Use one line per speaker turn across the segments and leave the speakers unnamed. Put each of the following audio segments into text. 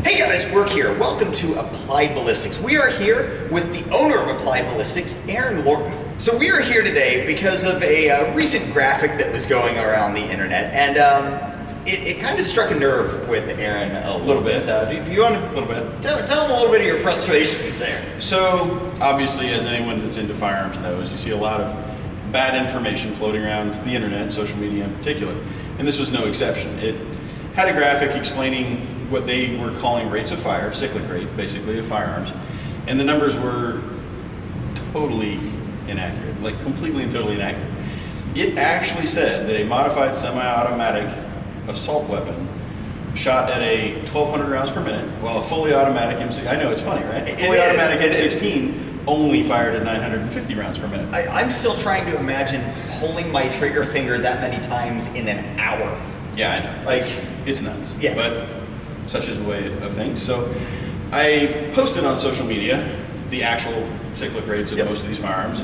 Hey guys, Work here. Welcome to Applied Ballistics. We are here with the owner of Applied Ballistics, Aaron Lorton. So we are here today because of a recent graphic that was going around the internet, and it kind of struck a nerve with Aaron a little bit. Do you want to tell him a little bit of your frustrations there?
So obviously, as anyone that's into firearms knows, you see a lot of bad information floating around the internet, social media in particular, and this was no exception. It had a graphic explaining what they were calling rates of fire, cyclic rate, basically, of firearms, and the numbers were totally inaccurate, like completely and totally inaccurate. It actually said that a modified semi-automatic assault weapon shot at a 1,200 rounds per minute, while a fully automatic M16, I know it's funny, right? A fully automatic M16 only fired at 950 rounds per minute.
I'm still trying to imagine pulling my trigger finger that many times in an hour.
Yeah, I know.
Like,
it's nuts.
Yeah.
But such is the way of things. So I posted on social media the actual cyclic rates of most of these firearms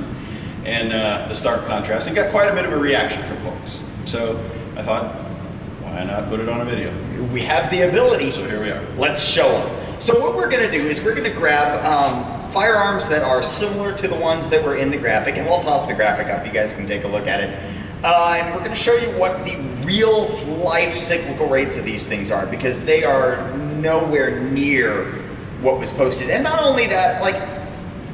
and the stark contrast, and got quite a bit of a reaction from folks. So I thought, why not put it on a video?
We have the ability.
So here we are.
Let's show them. So what we're going to do is we're going to grab firearms that are similar to the ones that were in the graphic, and we'll toss the graphic up. You guys can take a look at it. And we're going to show you what the real life cyclical rates of these things are, because they are nowhere near what was posted. And not only that,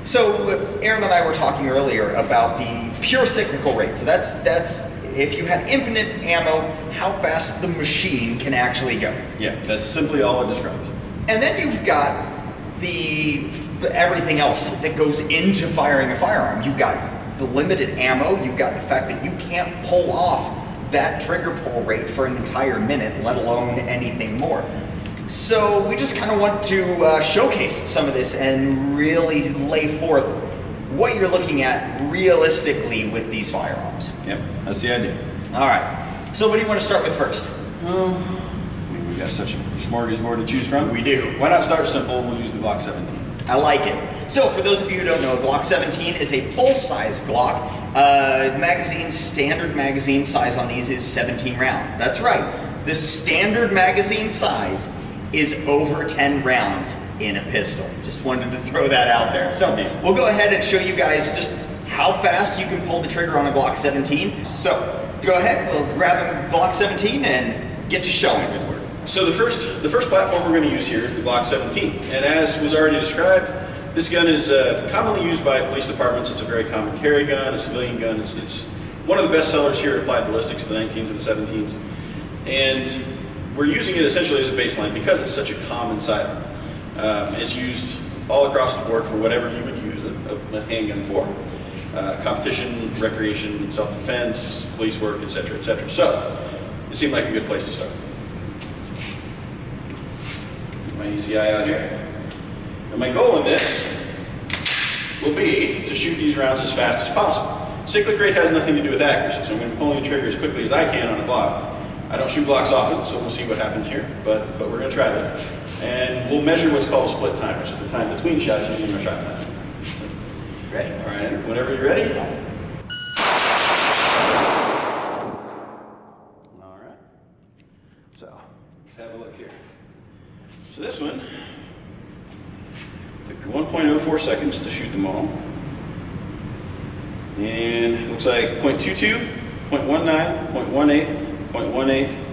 so Aaron and I were talking earlier about the pure cyclical rate. So that's if you have infinite ammo, how fast the machine can actually go.
Yeah, that's simply all it describes.
And then you've got everything else that goes into firing a firearm. You've got the limited ammo, you've got the fact that you can't pull off that trigger pull rate for an entire minute, let alone anything more. So we just kind of want to showcase some of this and really lay forth what you're looking at realistically with these firearms.
Yep, that's the idea.
All right, so what do you want to start with first?
We've got such a smorgasbord to choose from.
We do.
Why not start simple? We'll use the Glock 17.
I like it. So for those of you who don't know, Glock 17 is a full-size Glock. Standard magazine size on these is 17 rounds. That's right. The standard magazine size is over 10 rounds in a pistol. Just wanted to throw that out there. So we'll go ahead and show you guys just how fast you can pull the trigger on a Glock 17. So let's go ahead, we'll grab a Glock 17 and get to showing it.
So the first platform we're going to use here is the Glock 17, and as was already described, this gun is commonly used by police departments. It's a very common carry gun, a civilian gun. It's one of the best sellers here at Applied Ballistics, the 19s and the 17s, and we're using it essentially as a baseline because it's such a common sidearm. It's used all across the board for whatever you would use a handgun for. Competition, recreation, self-defense, police work, etc., etc. So it seemed like a good place to start. My ECI out here. And my goal in this will be to shoot these rounds as fast as possible. Cyclic rate has nothing to do with accuracy, so I'm going to be pulling the trigger as quickly as I can on a Glock. I don't shoot Glocks often, so we'll see what happens here, but we're going to try this. And we'll measure what's called a split time, which is the time between shots using our shot time.
Ready?
All right, whenever you're ready. All right. So, let's have a look here. So this one took 1.04 seconds to shoot them all. And it looks like 0.22, 0.19, 0.18, 0.18.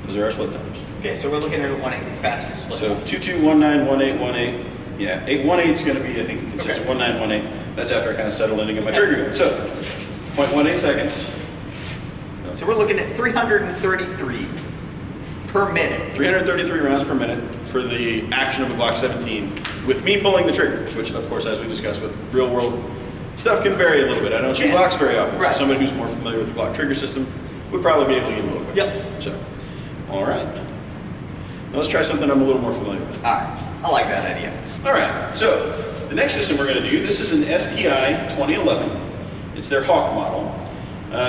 Those are our split times.
Okay, so we're looking at a 1.8 fastest split.
So 22, 19, 18, 18. Yeah, 8.18 is going to be, I think, consistent. 19, 18. That's after I kind of settle in and get my trigger going. So 0.18 seconds.
So we're looking at 333 per minute.
333 rounds per minute for the action of a Glock 17 with me pulling the trigger, which of course, as we discussed with real world stuff, can vary a little bit. I don't shoot Glocks very often,
right.
So somebody who's more familiar with the Glock trigger system would probably be able to get a little bit.
Yep.
So, all right. Now let's try something I'm a little more familiar with.
All right, I like that idea.
All right, so the next system we're going to do, this is an STI 2011. It's their Hawk model.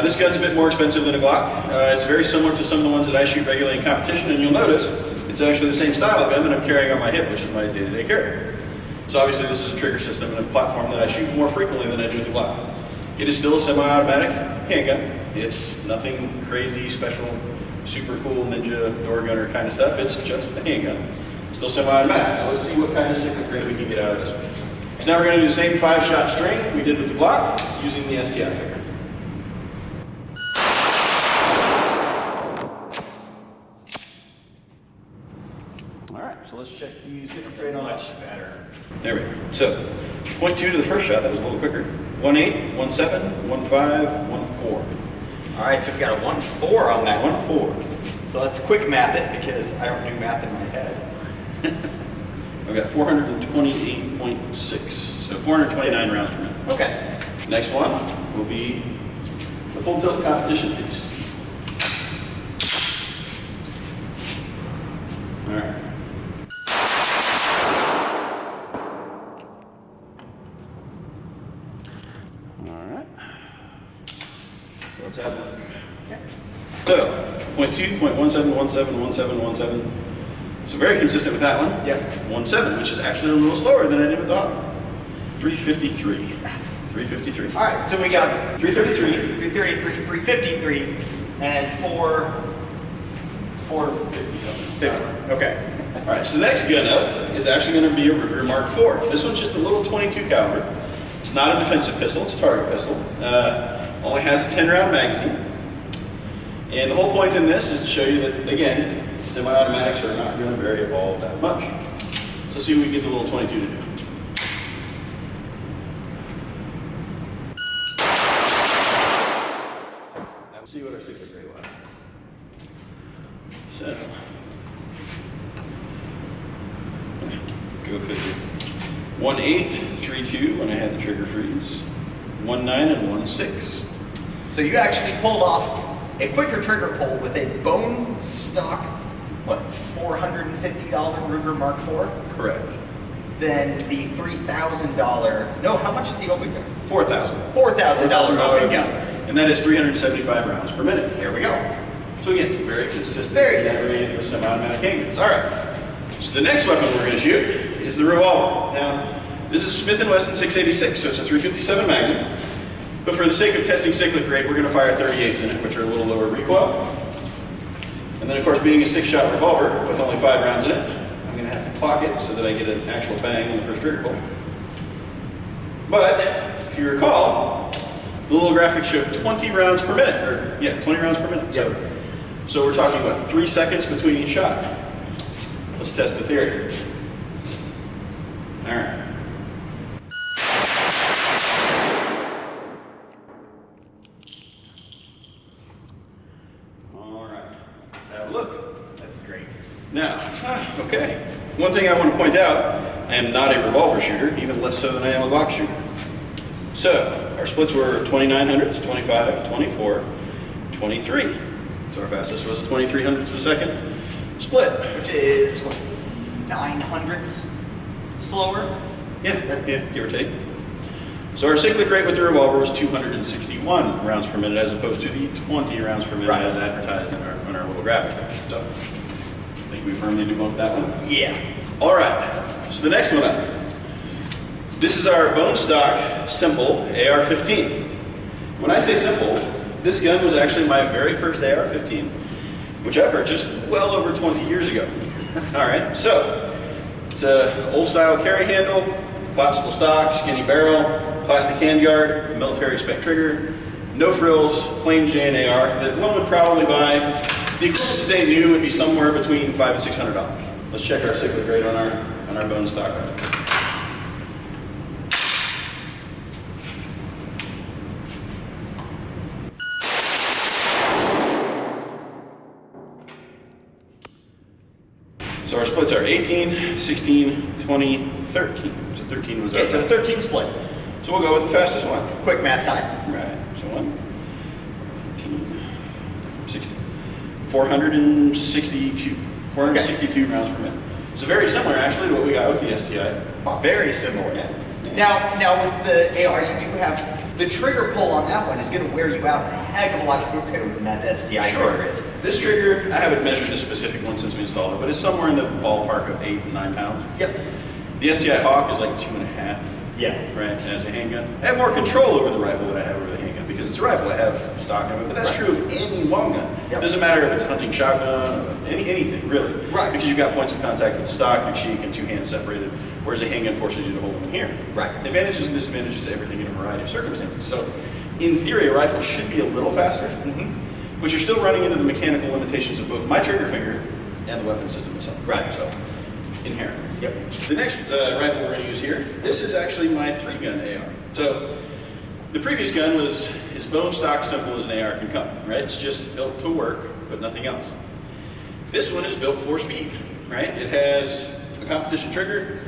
This gun's a bit more expensive than a Glock. It's very similar to some of the ones that I shoot regularly in competition, and you'll notice it's actually the same style of gun that I'm carrying on my hip, which is my day-to-day carry. So obviously this is a trigger system and a platform that I shoot more frequently than I do with the Glock. It is still a semi-automatic handgun. It's nothing crazy, special, super cool ninja door gunner kind of stuff. It's just a handgun. Still semi-automatic. So let's see what kind of cyclic rate we can get out of this one. So now we're going to do the same 5-shot string we did with the Glock using the STI trigger. Alright, so let's check the cyclic rate on
Much better.
There we go. So, 0.2 to the first shot, that was a little quicker. 1.8, 1.7, 1.5, 1.4.
All right, so we got a 1.4 on that one.
1.4.
So let's quick math it because I don't do math in my head.
I've got 428.6, so 429 rounds per minute.
Okay.
Next one will be the full tilt competition piece. All right. All right. So let's have a look.
Okay.
So, 0.2, 0.17, 17, 17, 17. So very consistent with that one.
Yep.
1.7, which is actually a little slower than I did with the Hawk. 353. 353.
All right, so we got
333.
333, 353, and
450 something.
Okay.
All right, so the next gun up is actually going to be a Ruger Mark IV. This one's just a little 22 caliber. It's not a defensive pistol, it's a target pistol. Only has a 10-round magazine. And the whole point in this is to show you that, again, semi-automatics are not going to vary at all that much. So let's see what we get the little 22 to do. Now we'll see what our cyclic rate was. So, go figure. 1.832 when I had the trigger freeze. 1.9 and 1.6.
So you actually pulled off a quicker trigger pull with a bone stock, what, $450 Ruger Mark IV?
Correct.
Than the $3,000, no, how much is the open gun?
$4,000.
$4,000 open gun.
And that is 375 rounds per minute.
There we go.
So again, very consistent.
Very consistent.
For semi-automatic handguns. All right. So the next weapon we're going to shoot is the Revolver. Now, this is Smith & Wesson 686, so it's a 357 Magnum. But for the sake of testing cyclic rate, we're going to fire 38s in it, which are a little lower recoil. And then, of course, being a 6-shot revolver with only 5 rounds in it, I'm going to have to clock it so that I get an actual bang on the first trigger pull. But if you recall, the little graphic showed 20 rounds per minute, or yeah, 20 rounds per minute.
Yep.
So we're talking about 3 seconds between each shot. Let's test the theory. All right. All right. Let's have a look.
That's great.
Now, okay. One thing I want to point out, I am not a revolver shooter, even less so than I am a Glock shooter. So, our splits were 2900ths, 25, 24, 23. So our fastest was a 2300ths of a second split.
Which is, what, 900ths slower?
Yeah, give or take. So our cyclic rate with the revolver was 261 rounds per minute as opposed to the 20 rounds per minute
Right.
as advertised in our little graphic. So, I think we firmly debunked that one.
Yeah.
All right, so the next one up. This is our bone stock simple AR-15. When I say simple, this gun was actually my very first AR-15, which I purchased well over 20 years ago. All right, so it's a old style carry handle, collapsible stock, skinny barrel, plastic handguard, military spec trigger, no frills, plain Jane AR that one would probably buy. The equivalent today new would be somewhere between $500 and $600. Let's check our cyclic rate on our bone stock. So our splits are 18, 16, 20, 13. So 13 was our
Okay, so 13 split.
So we'll go with the fastest one.
Quick math time.
Right. So 1, 14, 16, 462. 462 rounds per minute. So very similar actually to what we got with the STI.
Very similar.
Yeah.
Now with the AR, you do have the trigger pull on that one is going to wear you out a heck of a lot quicker than that STI trigger is.
This trigger, I haven't measured this specific one since we installed it, but it's somewhere in the ballpark of 8 and 9 pounds.
Yep.
The STI Hawk is like 2.5.
Yeah.
Right, as a handgun. I have more control over the rifle than I have over the handgun. because it's a rifle. I have stock of it, but that's true of any long gun.
Yep.
Doesn't matter if it's hunting shotgun, or anything really.
Right.
Because you've got points of contact with the stock, your cheek, and two hands separated, whereas a handgun forces you to hold them in here.
Right.
Advantages and disadvantages to everything in a variety of circumstances. So, in theory, a rifle should be a little faster, but you're still running into the mechanical limitations of both my trigger finger and the weapon system itself.
Right.
So, inherent.
Yep.
The next rifle we're going to use here, this is actually my 3-gun AR. So, the previous gun was as bone stock simple as an AR can come, right? It's just built to work, but nothing else. This one is built for speed, right? It has a competition trigger,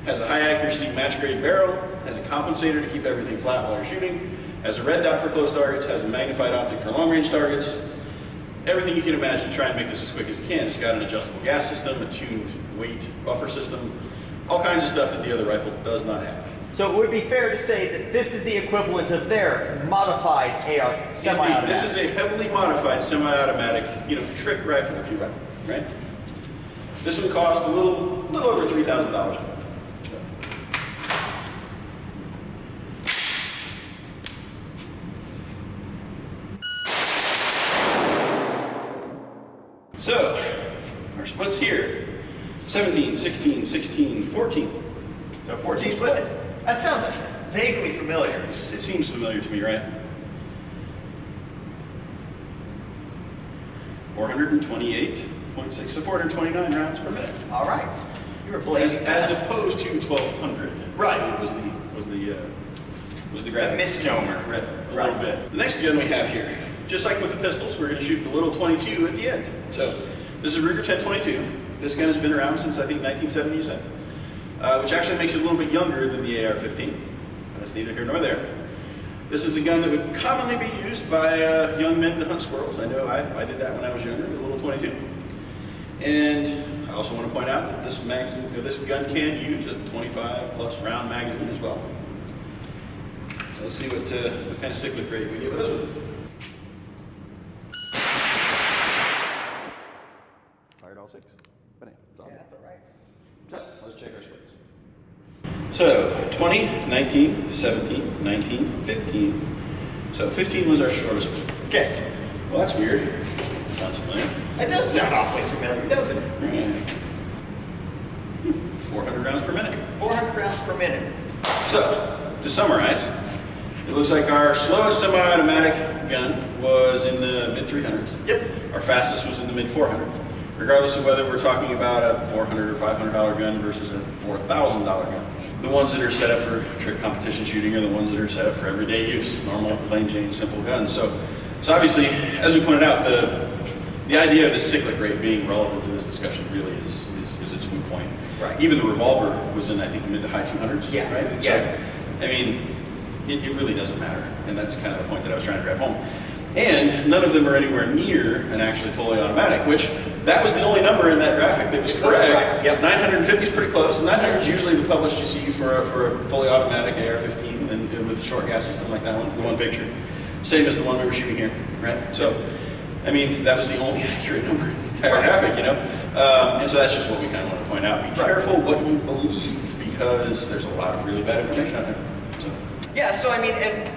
has a high accuracy match grade barrel, has a compensator to keep everything flat while you're shooting, has a red dot for close targets, has a magnified optic for long range targets. Everything you can imagine to try and make this as quick as you can. It's got an adjustable gas system, a tuned weight buffer system, all kinds of stuff that the other rifle does not have.
So it would be fair to say that this is the equivalent of their modified AR semi-automatic.
This is a heavily modified semi-automatic, trick rifle, if you will, right? This one cost a little over $3,000. So, our splits here, 17, 16, 16, 14.
So 14 split. That sounds vaguely familiar.
It seems familiar to me, right? 428.6 to 429 rounds per minute.
All right. You were blazing
as opposed to 1200.
Right.
Was the
The
graphic.
misnomer.
Right. A little bit. The next gun we have here, just like with the pistols, we're going to shoot the little 22 at the end. So this is a Ruger 1022. This gun has been around since I think 1977, which actually makes it a little bit younger than the AR-15. That's neither here nor there. This is a gun that would commonly be used by young men to hunt squirrels. I know I did that when I was younger, with a little 22. And I also want to point out that this gun can use a 25 plus round magazine as well. So let's see what kind of cyclic rate we get with this one. Fired all 6. But hey, it's all
Yeah, that's all right.
So let's check our splits. So 20, 19, 17, 19, 15. So 15 was our shortest split.
Okay.
Well, that's weird. Sounds familiar.
It does sound awfully familiar, doesn't it?
Right. 400 rounds per minute.
400 rounds per minute.
So, to summarize, it looks like our slowest semi-automatic gun was in the mid-300s.
Yep.
Our fastest was in the mid-400s. Regardless of whether we're talking about a $400 or $500 gun versus a $4,000 gun. The ones that are set up for trick competition shooting are the ones that are set up for everyday use. Normal, plain Jane, simple guns. So obviously, as we pointed out, the idea of the cyclic rate being relevant to this discussion really is its moot point.
Right.
Even the Revolver was in, I think, the mid to high 200s.
Yeah.
Right?
Yeah.
So, I mean, it really doesn't matter. And that's kind of the point that I was trying to drive home. And none of them are anywhere near an actually fully automatic, which that was the only number in that graphic that was correct.
That's right. Yep.
950 is pretty close. 900 is usually the published you see for a fully automatic AR-15 and with a short gas system like that one, the one picture. Same as the one we were shooting here, right? So, I mean, that was the only accurate number in the entire graphic, and so that's just what we kind of want to point out. Be careful what you believe, because there's a lot of really bad information out there. So.
Yeah, so I mean, and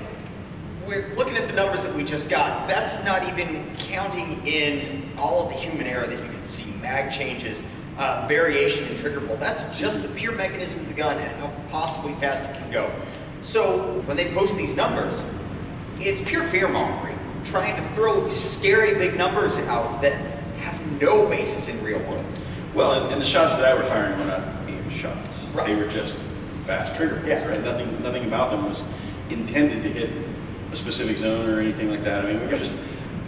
we're looking at the numbers that we just got. That's not even counting in all of the human error that you can see, mag changes, variation in trigger pull. That's just the pure mechanism of the gun and how possibly fast it can go. So when they post these numbers, it's pure fear-mongering, trying to throw scary big numbers out that have no basis in real world.
Well, and the shots that I were firing were not aimed shots.
Right.
They were just fast trigger pulls,
Yeah.
right? Nothing about them was intended to hit a specific zone or anything like that. I mean,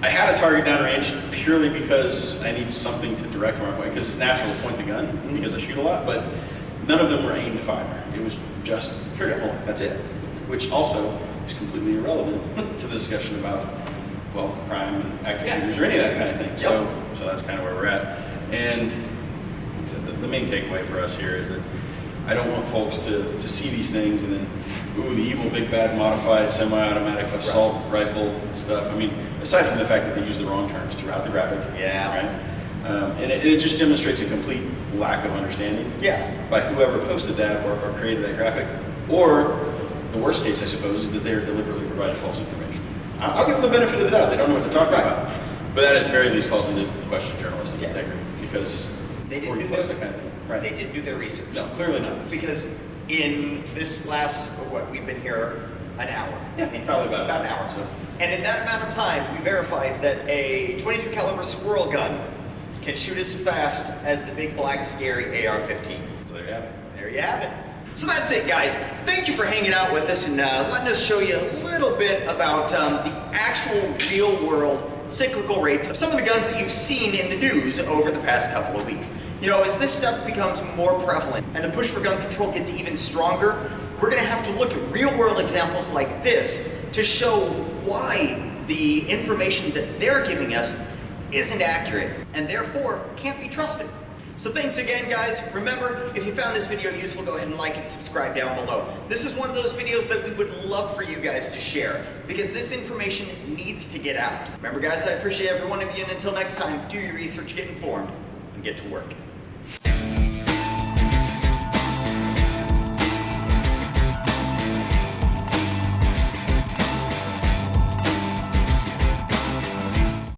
I had a target downrange purely because I need something to direct my point, because it's natural to point the gun because I shoot a lot, but none of them were aimed fire. It was just trigger pull. That's it. Which also is completely irrelevant to the discussion about, well, crime and active shooters or any of that kind of thing.
Yep.
So that's kind of where we're at. And so the main takeaway for us here is that I don't want folks to see these things and then, ooh, the evil, big, bad, modified, semi-automatic assault rifle stuff. I mean, aside from the fact that they use the wrong terms throughout the graphic.
Yeah.
Right? And it just demonstrates a complete lack of understanding by whoever posted that or created that graphic. Or, the worst case, I suppose, is that they're deliberately providing false information. I'll give them the benefit of the doubt. They don't know what they're talking about. But that at the very least calls into question journalistic integrity, because
they
before
didn't
you
do
post that kind of thing. Right.
They didn't do their research.
No, clearly not.
Because in this last, we've been here an hour.
Yeah, probably about
an hour.
So.
And in that amount of time, we verified that a 22 caliber squirrel gun can shoot as fast as the big black scary AR-15.
So there you have it.
There you have it. So that's it, guys. Thank you for hanging out with us and letting us show you a little bit about the actual real world cyclical rates of some of the guns that you've seen in the news over the past couple of weeks. You know, as this stuff becomes more prevalent and the push for gun control gets even stronger, we're going to have to look at real world examples like this to show why the information that they're giving us isn't accurate and therefore can't be trusted. So thanks again, guys. Remember, if you found this video useful, go ahead and like and subscribe down below. This is one of those videos that we would love for you guys to share because this information needs to get out. Remember, guys, I appreciate every one of you, and until next time, do your research, get informed, and get to work.